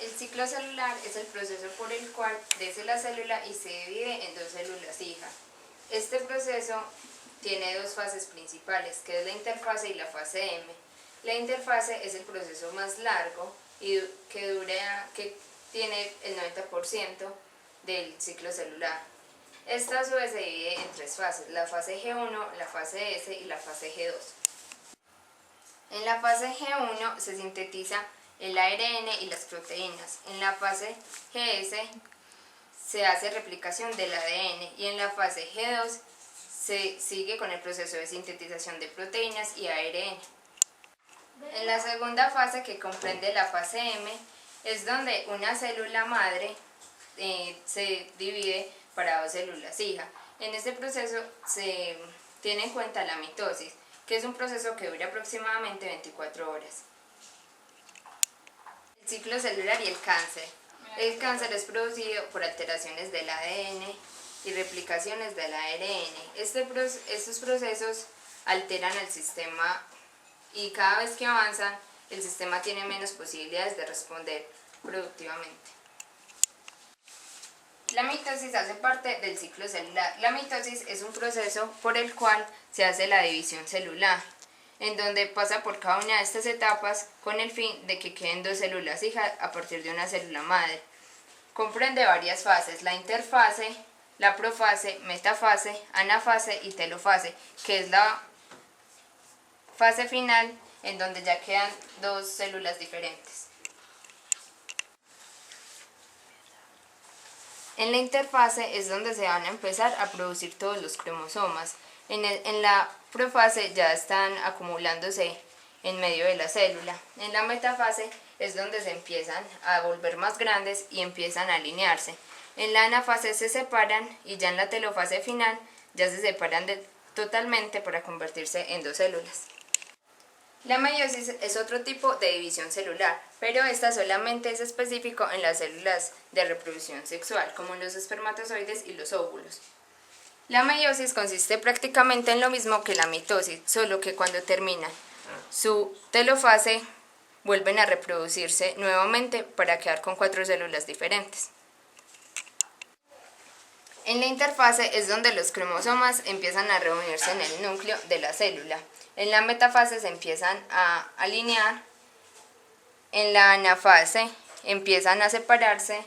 El ciclo celular es el proceso por el cual crece la célula y se divide en dos células hija. Este proceso tiene dos fases principales, que es la interfase y la fase M. La interfase es el proceso más largo y que tiene el 90% del ciclo celular. Esta a su vez se divide en tres fases, la fase G1, la fase S y la fase G2. En la fase G1 se sintetiza el ARN y las proteínas. En la fase GS se hace replicación del ADN y en la fase G2 se sigue con el proceso de sintetización de proteínas y ARN. En la segunda fase, que comprende la fase M, es donde una célula madre se divide para dos células hija. En este proceso se tiene en cuenta la mitosis, que es un proceso que dura aproximadamente 24 horas. El ciclo celular y el cáncer. El cáncer es producido por alteraciones del ADN y replicaciones del ARN. Estos procesos alteran el sistema y cada vez que avanzan, el sistema tiene menos posibilidades de responder productivamente. La mitosis hace parte del ciclo celular. La mitosis es un proceso por el cual se hace la división celular, en donde pasa por cada una de estas etapas con el fin de que queden dos células hijas a partir de una célula madre. Comprende varias fases, la interfase, la profase, metafase, anafase y telofase, que es la fase final en donde ya quedan dos células diferentes. En la interfase es donde se van a empezar a producir todos los cromosomas. En la profase ya están acumulándose en medio de la célula. En la metafase es donde se empiezan a volver más grandes y empiezan a alinearse. En la anafase se separan y ya en la telofase final ya se separan totalmente para convertirse en dos células. La meiosis es otro tipo de división celular, pero esta solamente es específico en las células de reproducción sexual, como los espermatozoides y los óvulos. La meiosis consiste prácticamente en lo mismo que la mitosis, solo que cuando termina su telofase vuelven a reproducirse nuevamente para quedar con 4 células diferentes. En la interfase es donde los cromosomas empiezan a reunirse en el núcleo de la célula. En la metafase se empiezan a alinear, en la anafase empiezan a separarse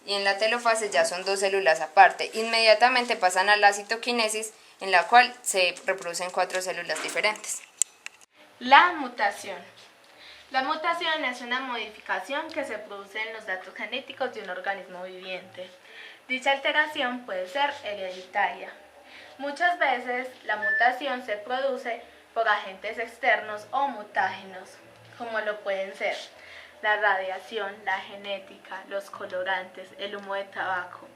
y en la telofase ya son dos células aparte. Inmediatamente pasan a la citoquinesis, en la cual se reproducen 4 células diferentes. La mutación. La mutación es una modificación que se produce en los datos genéticos de un organismo viviente. Dicha alteración puede ser hereditaria. Muchas veces la mutación se produce por agentes externos o mutágenos, como lo pueden ser la radiación, la genética, los colorantes, el humo de tabaco,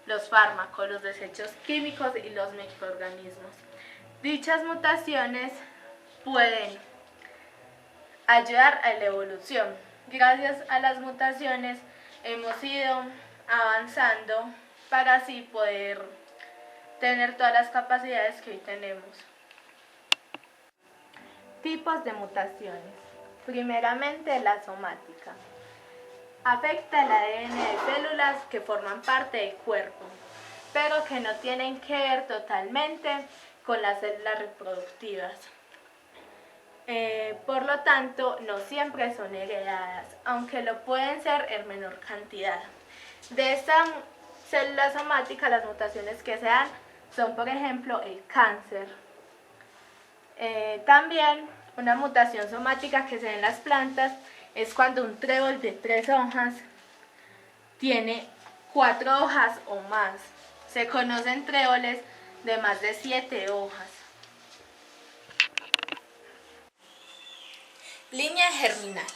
los fármacos, los desechos químicos y los microorganismos. Dichas mutaciones pueden ayudar a la evolución. Gracias a las mutaciones hemos ido avanzando para así poder tener todas las capacidades que hoy tenemos. Tipos de mutaciones. Primeramente, la somática. Afecta el ADN de células que forman parte del cuerpo, pero que no tienen que ver totalmente con las células reproductivas. Por lo tanto, no siempre son heredadas, aunque lo pueden ser en menor cantidad. De esta célula somática, las mutaciones que se dan son, por ejemplo, el cáncer. También una mutación somática que se da en las plantas es cuando un trébol de 3 hojas tiene 4 hojas o más. Se conocen tréboles de más de 7 hojas. Línea germinal.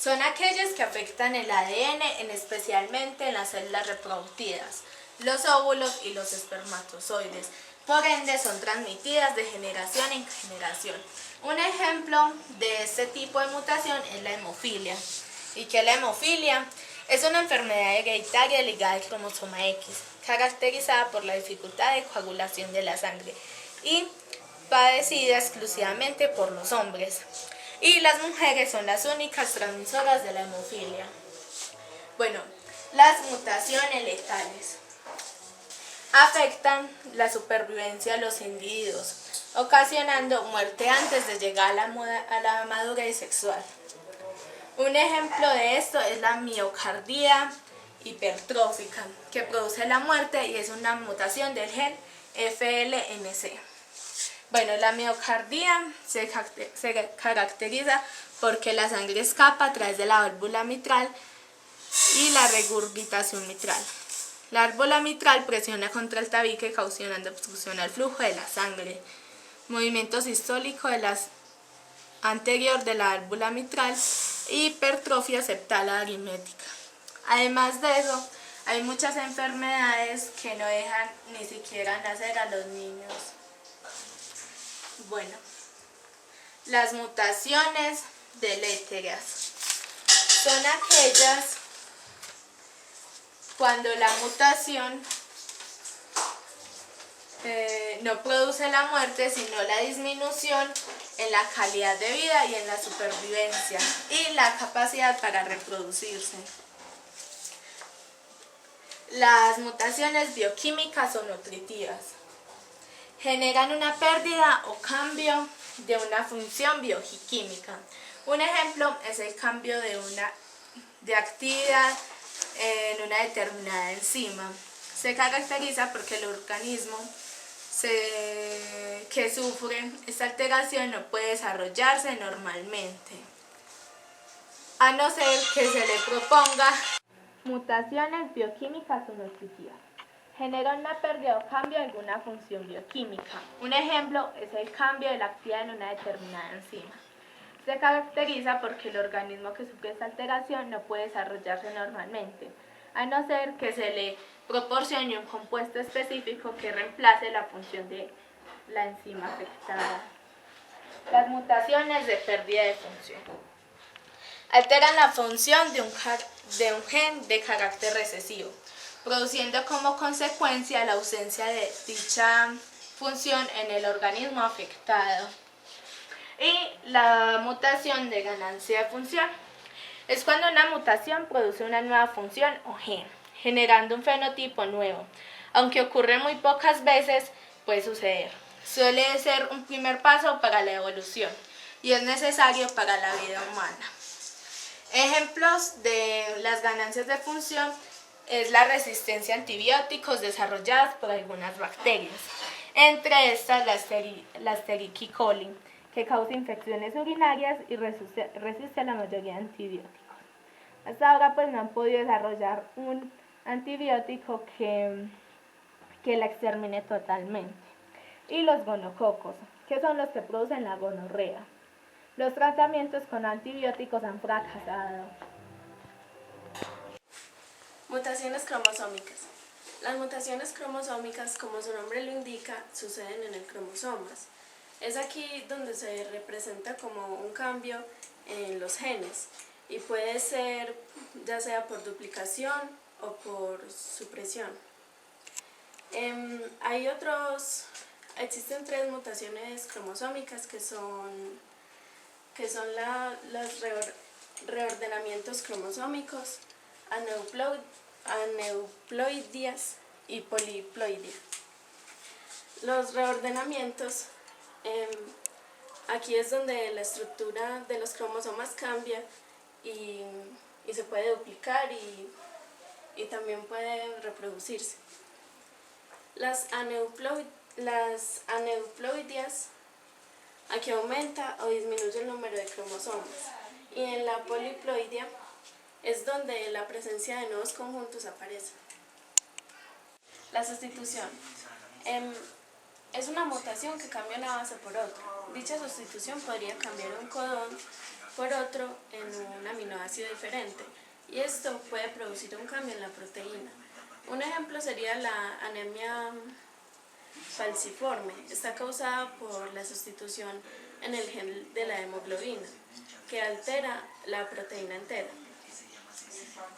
Son aquellas que afectan el ADN, especialmente en las células reproductivas, los óvulos y los espermatozoides. Por ende, son transmitidas de generación en generación. Un ejemplo de este tipo de mutación es la hemofilia. ¿Y qué es la hemofilia? Es una enfermedad hereditaria ligada al cromosoma X, caracterizada por la dificultad de coagulación de la sangre y padecida exclusivamente por los hombres. Y las mujeres son las únicas transmisoras de la hemofilia. Bueno, las mutaciones letales afectan la supervivencia de los individuos, ocasionando muerte antes de llegar a la madurez sexual. Un ejemplo de esto es la miocardía hipertrófica, que produce la muerte y es una mutación del gen FLNC. Bueno, la miocardía se caracteriza porque la sangre escapa a través de la válvula mitral y la regurgitación mitral. La válvula mitral presiona contra el tabique causando obstrucción al flujo de la sangre. Movimiento sistólico anterior de la válvula mitral y hipertrofia septal aritmética. Además de eso, hay muchas enfermedades que no dejan ni siquiera nacer a los niños. Bueno, las mutaciones deleterias son aquellas cuando la mutación no produce la muerte, sino la disminución en la calidad de vida y en la supervivencia y la capacidad para reproducirse. Las mutaciones bioquímicas o nutritivas generan una pérdida o cambio de una función bioquímica. Un ejemplo es el cambio de actividad en una determinada enzima. Se caracteriza porque el organismo que sufre esta alteración no puede desarrollarse normalmente, a no ser que se le proponga mutaciones bioquímicas o nutritivas. Generan una pérdida o cambio de alguna función bioquímica. Un ejemplo es el cambio de la actividad en una determinada enzima. Se caracteriza porque el organismo que sufre esta alteración no puede desarrollarse normalmente, a no ser que se le proporcione un compuesto específico que reemplace la función de la enzima afectada. Las mutaciones de pérdida de función alteran la función de un gen de carácter recesivo, produciendo como consecuencia la ausencia de dicha función en el organismo afectado. Y la mutación de ganancia de función es cuando una mutación produce una nueva función o gen, generando un fenotipo nuevo. Aunque ocurre muy pocas veces, puede suceder. Suele ser un primer paso para la evolución y es necesario para la vida humana. Ejemplos de las ganancias de función es la resistencia a antibióticos desarrolladas por algunas bacterias. Entre estas, la Escherichia coli, que causa infecciones urinarias y resiste a la mayoría de antibióticos. Hasta ahora pues no han podido desarrollar un antibiótico que la extermine totalmente. Y los gonococos, que son los que producen la gonorrea. Los tratamientos con antibióticos han fracasado. Mutaciones cromosómicas. Las mutaciones cromosómicas, como su nombre lo indica, suceden en el cromosomas. Es aquí donde se representa como un cambio en los genes y puede ser ya sea por duplicación o por supresión. Existen 3 mutaciones cromosómicas que son los reordenamientos cromosómicos, aneuploidías y poliploidía. Los reordenamientos, aquí es donde la estructura de los cromosomas cambia y se puede duplicar y también puede reproducirse. Las aneuploidías, aquí aumenta o disminuye el número de cromosomas, y en la poliploidía es donde la presencia de nuevos conjuntos aparece. La sustitución es una mutación que cambia una base por otra. Dicha sustitución podría cambiar un codón por otro en un aminoácido diferente, y esto puede producir un cambio en la proteína. Un ejemplo sería la anemia falciforme. Está causada por la sustitución en el gen de la hemoglobina, que altera la proteína entera.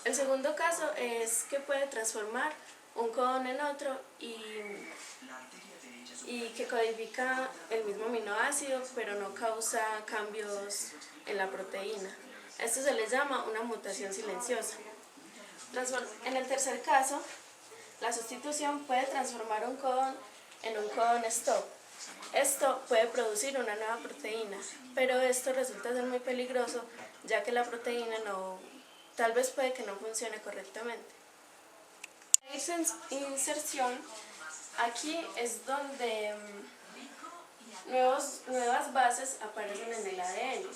El segundo caso es que puede transformar un codón en otro y que codifica el mismo aminoácido, pero no causa cambios en la proteína. Esto se le llama una mutación silenciosa. En el tercer caso, la sustitución puede transformar un codón en un codón stop. Esto puede producir una nueva proteína, pero esto resulta ser muy peligroso, ya que la proteína tal vez puede que no funcione correctamente. Inserción, aquí es donde nuevas bases aparecen en el ADN.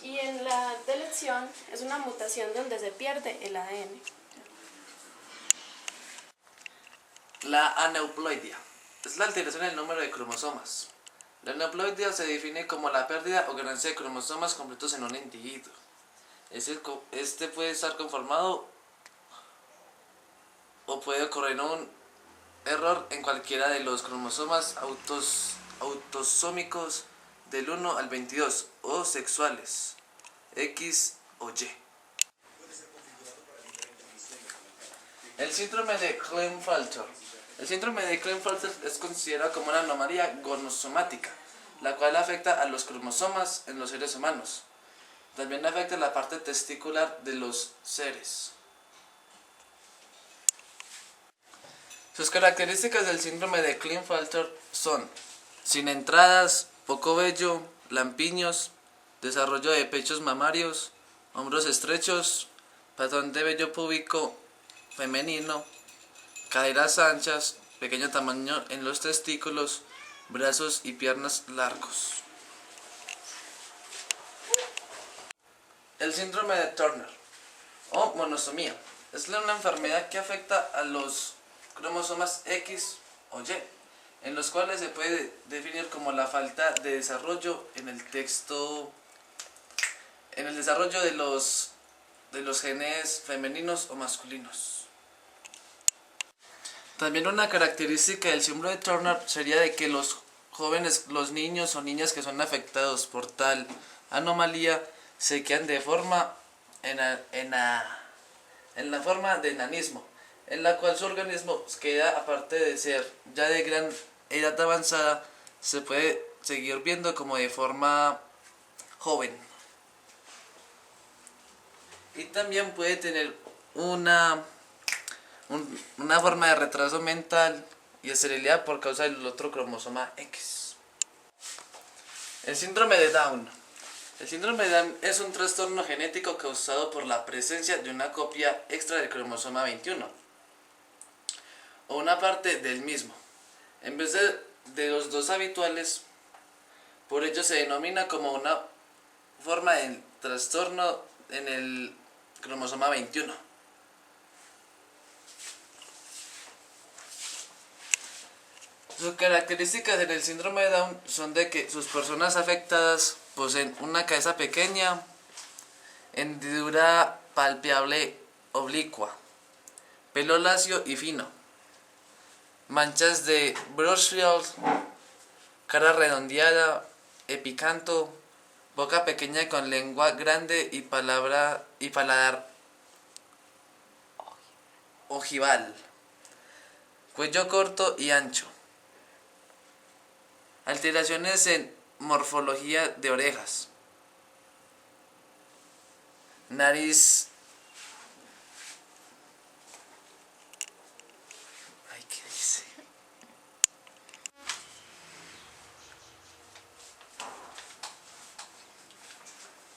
Y en la deleción es una mutación donde se pierde el ADN. La aneuploidia es la alteración en el número de cromosomas. La aneuploidia se define como la pérdida o ganancia de cromosomas completos en un individuo. Este puede estar conformado o puede ocurrir un error en cualquiera de los cromosomas autosómicos del 1 al 22 o sexuales, X o Y. El síndrome de Klinefelter. El síndrome de Klinefelter es considerado como una anomalía gonosomática, la cual afecta a los cromosomas en los seres humanos. También afecta la parte testicular de los seres. Sus características del síndrome de Klinefelter son sin entradas, poco vello, lampiños, desarrollo de pechos mamarios, hombros estrechos, patrón de vello púbico femenino, caderas anchas, pequeño tamaño en los testículos, brazos y piernas largos. El síndrome de Turner o monosomía es una enfermedad que afecta a los cromosomas X o Y, en los cuales se puede definir como la falta de desarrollo en el desarrollo de los genes femeninos o masculinos. También una característica del síndrome de Turner sería de que los jóvenes, los niños o niñas que son afectados por tal anomalía se quedan de forma en la forma de enanismo, en la cual su organismo queda, aparte de ser ya de gran edad avanzada, se puede seguir viendo como de forma joven. Y también puede tener una forma de retraso mental y esterilidad por causa del otro cromosoma X. El síndrome de Down. El síndrome de Down es un trastorno genético causado por la presencia de una copia extra del cromosoma 21 o una parte del mismo, en vez de los dos habituales. Por ello se denomina como una forma de trastorno en el cromosoma 21. Sus características en el síndrome de Down son de que sus personas afectadas poseen una cabeza pequeña, hendidura palpable oblicua, pelo lacio y fino, manchas de Brussels, cara redondeada, epicanto, boca pequeña con lengua grande y paladar ojival, cuello corto y ancho. Alteraciones en morfología de orejas, nariz. ¿Qué dice?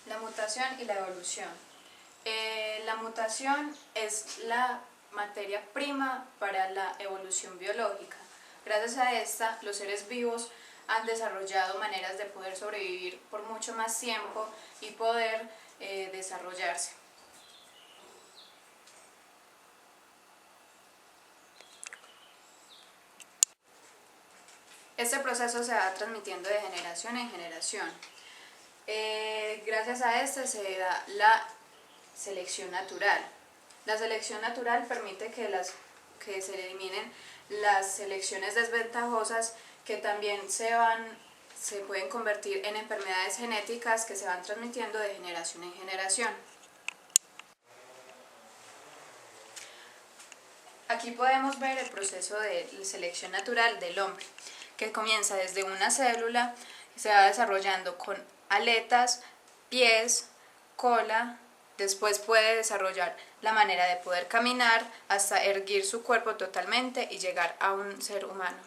La mutación y la evolución. La mutación es la materia prima para la evolución biológica. Gracias a esta, los seres vivos han desarrollado maneras de poder sobrevivir por mucho más tiempo y poder desarrollarse. Este proceso se va transmitiendo de generación en generación. Gracias a este se da la selección natural. La selección natural permite que se eliminen las selecciones desventajosas que también se pueden convertir en enfermedades genéticas que se van transmitiendo de generación en generación. Aquí podemos ver el proceso de selección natural del hombre, que comienza desde una célula y se va desarrollando con aletas, pies, cola, Después puede desarrollar la manera de poder caminar hasta erguir su cuerpo totalmente y llegar a un ser humano.